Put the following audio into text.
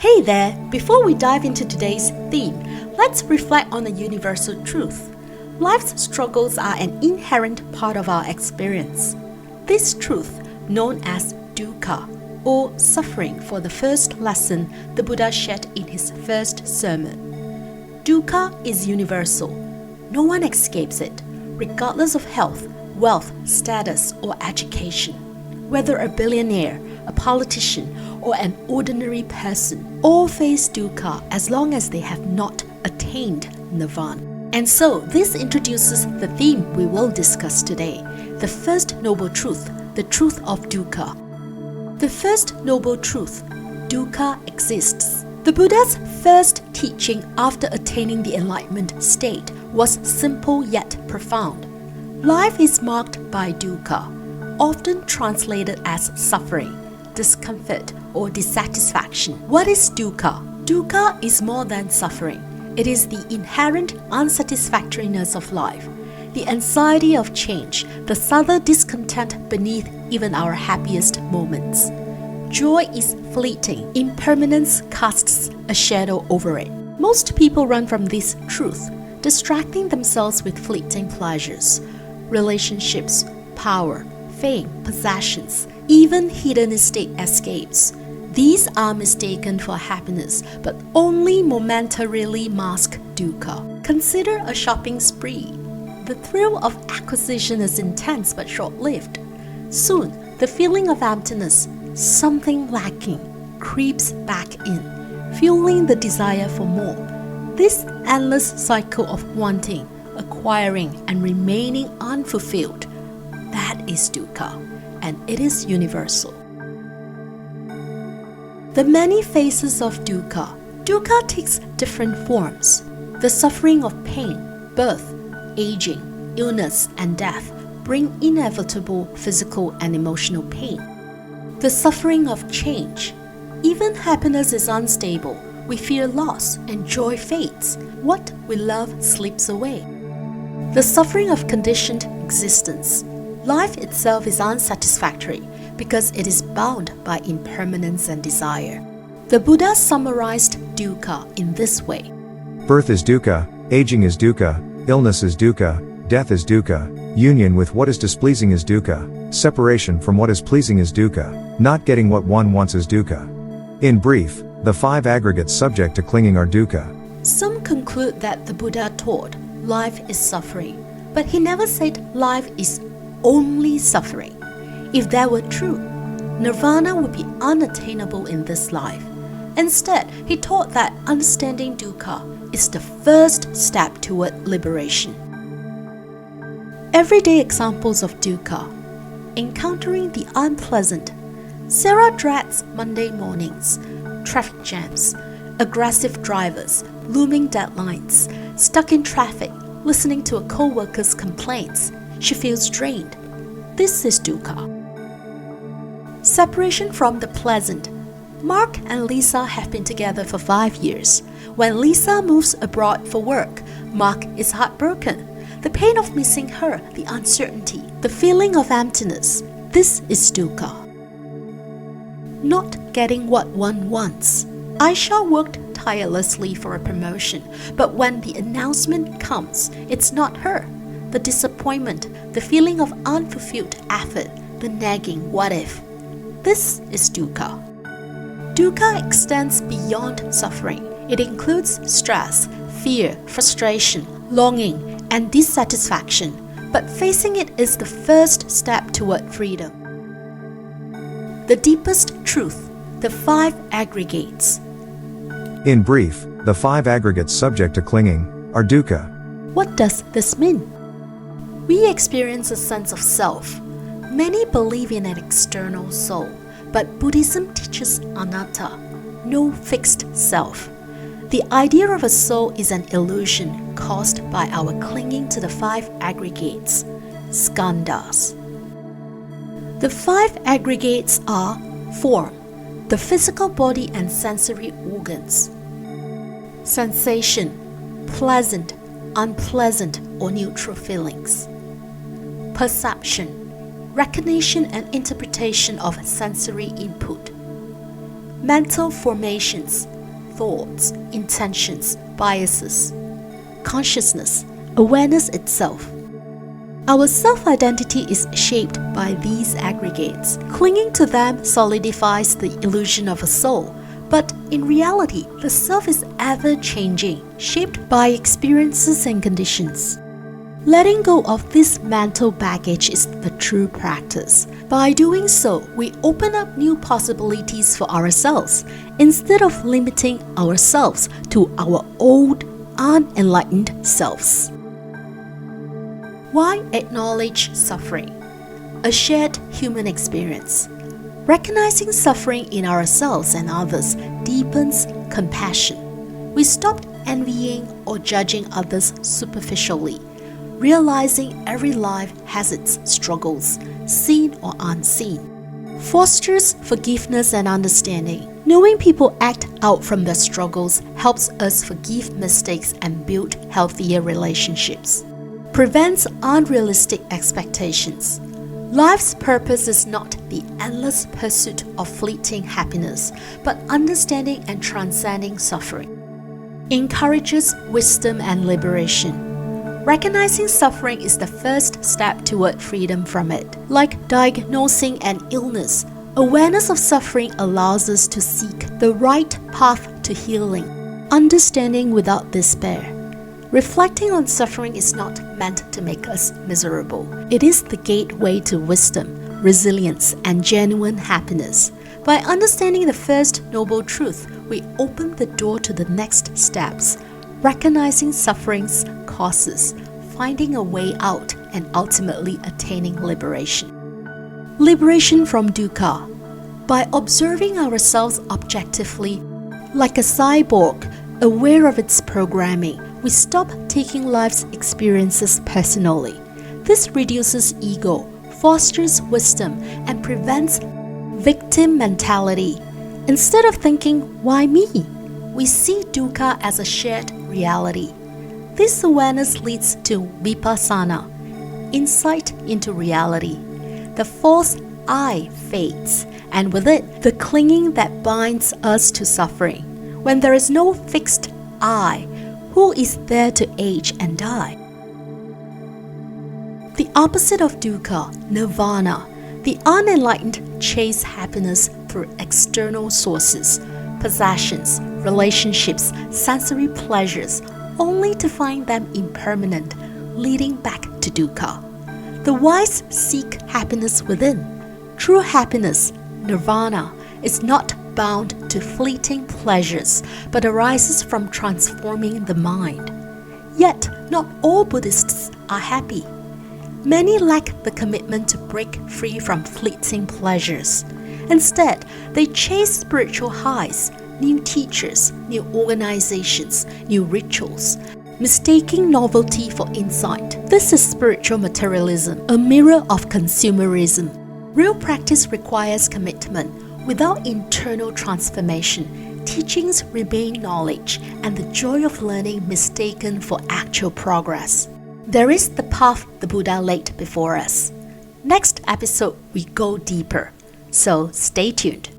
Hey there! Before we dive into today's theme, let's reflect on a universal truth. Life's struggles are an inherent part of our experience. This truth, known as dukkha, or suffering for the first lesson the Buddha shared in his first sermon. Dukkha is universal. No one escapes it, regardless of health, wealth, status, or education. Whether a billionaire, a politician, or an ordinary person, all face dukkha as long as they have not attained nirvana. And so, this introduces the theme we will discuss today, the first noble truth, the truth of dukkha. The first noble truth, dukkha exists. The Buddha's first teaching after attaining the enlightenment state was simple yet profound. Life is marked by dukkha, often translated as suffering, discomfort, or dissatisfaction. What is dukkha? Dukkha is more than suffering. It is the inherent unsatisfactoriness of life, the anxiety of change, the subtle discontent beneath even our happiest moments. Joy is fleeting. Impermanence casts a shadow over it. Most people run from this truth, distracting themselves with fleeting pleasures, relationships, power, fame, possessions, even hedonistic escapes. These are mistaken for happiness, but only momentarily mask dukkha. Consider a shopping spree. The thrill of acquisition is intense but short-lived. Soon, the feeling of emptiness, something lacking, creeps back in, fueling the desire for more. This endless cycle of wanting, acquiring, and remaining unfulfilled, that is dukkha, and it is universal. The many faces of dukkha. Dukkha takes different forms. The suffering of pain, birth, aging, illness, and death bring inevitable physical and emotional pain. The suffering of change. Even happiness is unstable. We fear loss and joy fades. What we love slips away. The suffering of conditioned existence. Life itself is unsatisfactory because it is bound by impermanence and desire. The Buddha summarized dukkha in this way. Birth is dukkha, aging is dukkha, illness is dukkha, death is dukkha, union with what is displeasing is dukkha, separation from what is pleasing is dukkha, not getting what one wants is dukkha. In brief, the five aggregates subject to clinging are dukkha. Some conclude that the Buddha taught life is suffering, but he never said life is only suffering. If that were true, nirvana would be unattainable in this life. Instead, he taught that understanding dukkha is the first step toward liberation. Everyday examples of dukkha. Encountering the unpleasant. Sarah dreads Monday mornings, traffic jams, aggressive drivers, looming deadlines, stuck in traffic, listening to a co-worker's complaints. She feels drained. This is dukkha. Separation from the pleasant. Mark and Lisa have been together for 5 years. When Lisa moves abroad for work, Mark is heartbroken. The pain of missing her, the uncertainty, the feeling of emptiness. This is dukkha. Not getting what one wants. Aisha worked tirelessly for a promotion, but when the announcement comes, it's not her. The disappointment, the feeling of unfulfilled effort, the nagging what if. This is dukkha. Dukkha extends beyond suffering. It includes stress, fear, frustration, longing, and dissatisfaction. But facing it is the first step toward freedom. The deepest truth, the five aggregates. In brief, the five aggregates subject to clinging are dukkha. What does this mean? We experience a sense of self. Many believe in an external soul, but Buddhism teaches anatta, no fixed self. The idea of a soul is an illusion caused by our clinging to the five aggregates, skandhas. The five aggregates are form, the physical body and sensory organs. Sensation, pleasant, unpleasant, or neutral feelings. Perception, recognition and interpretation of sensory input. mental formations, thoughts, intentions, biases, consciousness, awareness itself. Our self-identity is shaped by these aggregates. Clinging to them solidifies the illusion of a soul, but in reality, the self is ever-changing, shaped by experiences and conditions. Letting go of this mental baggage is the true practice. By doing so, we open up new possibilities for ourselves, instead of limiting ourselves to our old, unenlightened selves. Why acknowledge suffering? A shared human experience. Recognizing suffering in ourselves and others deepens compassion. We stop envying or judging others superficially, realizing every life has its struggles, seen or unseen. Fosters forgiveness and understanding. Knowing people act out from their struggles helps us forgive mistakes and build healthier relationships. Prevents unrealistic expectations. Life's purpose is not the endless pursuit of fleeting happiness, but understanding and transcending suffering. Encourages wisdom and liberation. Recognizing suffering is the first step toward freedom from it. Like diagnosing an illness, awareness of suffering allows us to seek the right path to healing, understanding without despair. Reflecting on suffering is not meant to make us miserable. It is the gateway to wisdom, resilience, and genuine happiness. By understanding the first noble truth, we open the door to the next steps, recognizing suffering's causes, finding a way out, and ultimately attaining liberation. Liberation from dukkha. By observing ourselves objectively, like a cyborg, aware of its programming, we stop taking life's experiences personally. This reduces ego, fosters wisdom, and prevents victim mentality. Instead of thinking, why me? We see dukkha as a shared reality. This awareness leads to vipassana, insight into reality. The false I fades, and with it, the clinging that binds us to suffering. When there is no fixed I, who is there to age and die? The opposite of dukkha, nirvana. The unenlightened chase happiness through external sources, possessions, relationships, sensory pleasures, only to find them impermanent, leading back to dukkha. The wise seek happiness within. True happiness, nirvana, is not bound to fleeting pleasures, but arises from transforming the mind. Yet, not all Buddhists are happy. Many lack the commitment to break free from fleeting pleasures. Instead, they chase spiritual highs, new teachers, new organizations, new rituals, mistaking novelty for insight. This is spiritual materialism, a mirror of consumerism. Real practice requires commitment. Without internal transformation, teachings remain knowledge and the joy of learning mistaken for actual progress. There is the path the Buddha laid before us. Next episode, we go deeper. So stay tuned.